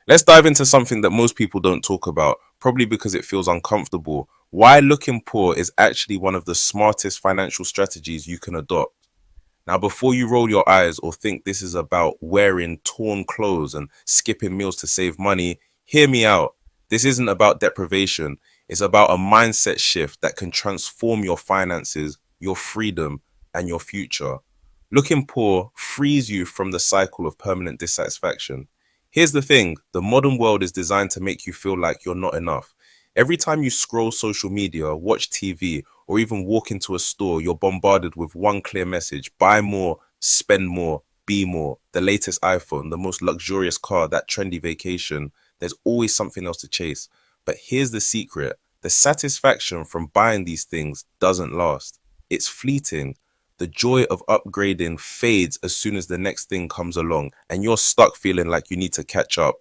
Let's dive into something that most people don't talk about, probably because it feels uncomfortable. Why looking poor is actually one of the smartest financial strategies you can adopt. Now, before you roll your eyes or think this is about wearing torn clothes and skipping meals to save money, hear me out. This isn't about deprivation. It's about a mindset shift that can transform your finances, your freedom, and your future. Looking poor frees you from the cycle of permanent dissatisfaction. Here's the thing, the modern world is designed to make you feel like you're not enough. Every time you scroll social media, watch TV, or even walk into a store, you're bombarded with one clear message: buy more, spend more, be more. The latest iPhone, the most luxurious car, that trendy vacation. There's always something else to chase. But here's the secret: the satisfaction from buying these things doesn't last. It's fleeting. The joy of upgrading fades as soon as the next thing comes along, and you're stuck feeling like you need to catch up.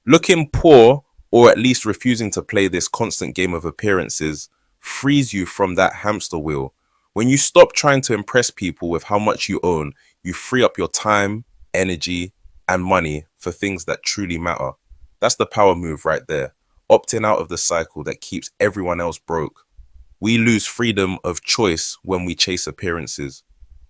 Looking poor, or at least refusing to play this constant game of appearances, frees you from that hamster wheel. When you stop trying to impress people with how much you own, you free up your time, energy, and money for things that truly matter. That's the power move right there. Opting out of the cycle that keeps everyone else broke. We lose freedom of choice when we chase appearances.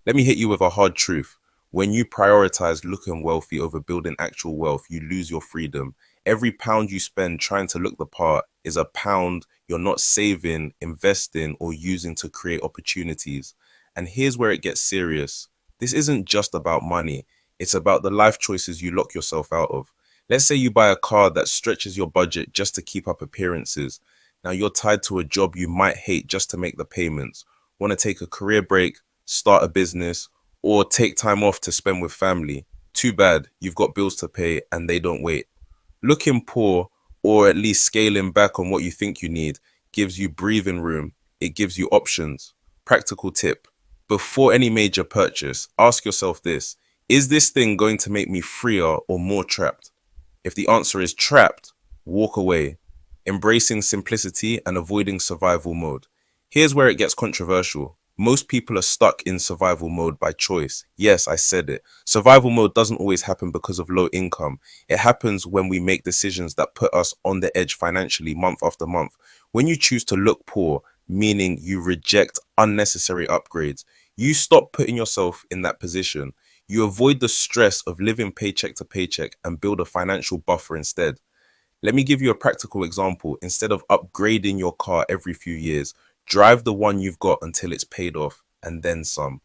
Let me hit you with a hard truth. When you prioritize looking wealthy over building actual wealth, you lose your freedom. Every pound you spend trying to look the part is a pound you're not saving, investing, or using to create opportunities. And here's where it gets serious. This isn't just about money. It's about the life choices you lock yourself out of. Let's say you buy a car that stretches your budget just to keep up appearances. Now you're tied to a job you might hate just to make the payments. Want to take a career break, start a business, or take time off to spend with family. Too bad, you've got bills to pay and they don't wait. Looking poor, or at least scaling back on what you think you need, gives you breathing room. It gives you options. Practical tip. Before any major purchase, ask yourself this: is this thing going to make me freer or more trapped? If the answer is trapped, walk away. Embracing simplicity and avoiding survival mode. Here's where it gets controversial. Most people are stuck in survival mode by choice. Yes, I said it. Survival mode doesn't always happen because of low income. It happens when we make decisions that put us on the edge financially month after month. When you choose to look poor, meaning you reject unnecessary upgrades, you stop putting yourself in that position. You avoid the stress of living paycheck to paycheck and build a financial buffer instead. Let me give you a practical example. Instead of upgrading your car every few years, drive the one you've got until it's paid off and then some.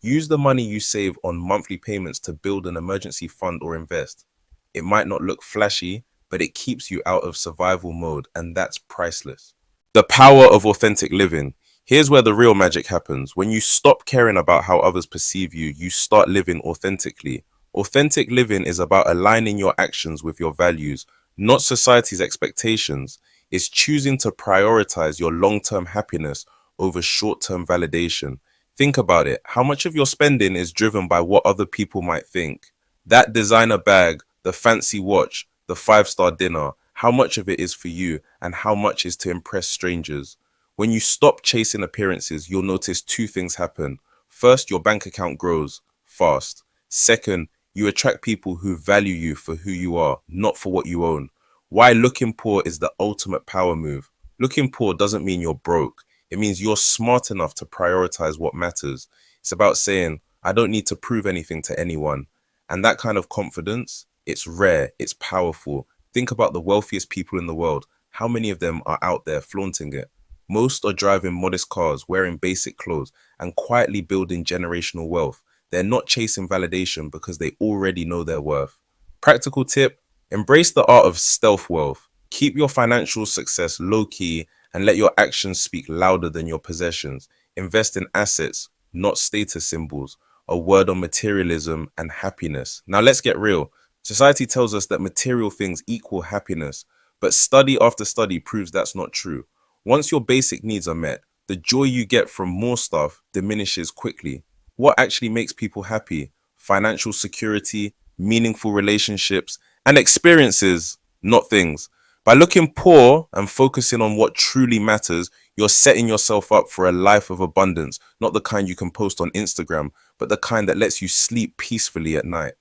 Use the money you save on monthly payments to build an emergency fund or invest. It might not look flashy, but it keeps you out of survival mode, and that's priceless. The power of authentic living. Here's where the real magic happens. When you stop caring about how others perceive you, you start living authentically. Authentic living is about aligning your actions with your values, not society's expectations. It's choosing to prioritize your long-term happiness over short-term validation. Think about it. How much of your spending is driven by what other people might think? That designer bag, the fancy watch, the five-star dinner, how much of it is for you and how much is to impress strangers? When you stop chasing appearances, you'll notice two things happen. First, your bank account grows fast. Second, you attract people who value you for who you are, not for what you own. Why looking poor is the ultimate power move. Looking poor doesn't mean you're broke. It means you're smart enough to prioritize what matters. It's about saying, I don't need to prove anything to anyone. And that kind of confidence, it's rare, it's powerful. Think about the wealthiest people in the world. How many of them are out there flaunting it? Most are driving modest cars, wearing basic clothes, and quietly building generational wealth. They're not chasing validation because they already know their worth. Practical tip: embrace the art of stealth wealth. Keep your financial success low key and let your actions speak louder than your possessions. Invest in assets, not status symbols. A word on materialism and happiness. Now let's get real. Society tells us that material things equal happiness, but study after study proves that's not true. Once your basic needs are met, the joy you get from more stuff diminishes quickly. What actually makes people happy? Financial security, meaningful relationships, and experiences, not things. By looking poor and focusing on what truly matters, you're setting yourself up for a life of abundance, not the kind you can post on Instagram, but the kind that lets you sleep peacefully at night.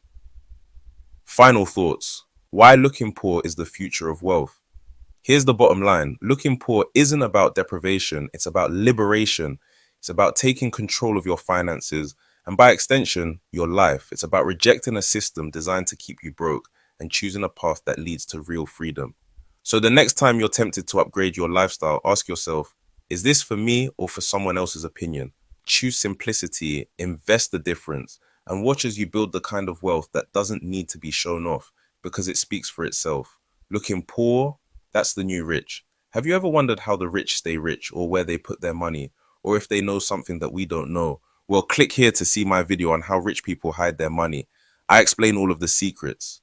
Final thoughts. Why looking poor is the future of wealth. Here's the bottom line. Looking poor isn't about deprivation. It's about liberation. It's about taking control of your finances and by extension, your life. It's about rejecting a system designed to keep you broke and choosing a path that leads to real freedom. So the next time you're tempted to upgrade your lifestyle, ask yourself, is this for me or for someone else's opinion? Choose simplicity, invest the difference, and watch as you build the kind of wealth that doesn't need to be shown off because it speaks for itself. Looking poor, that's the new rich. Have you ever wondered how the rich stay rich or where they put their money or if they know something that we don't know? Well, click here to see my video on how rich people hide their money. I explain all of the secrets.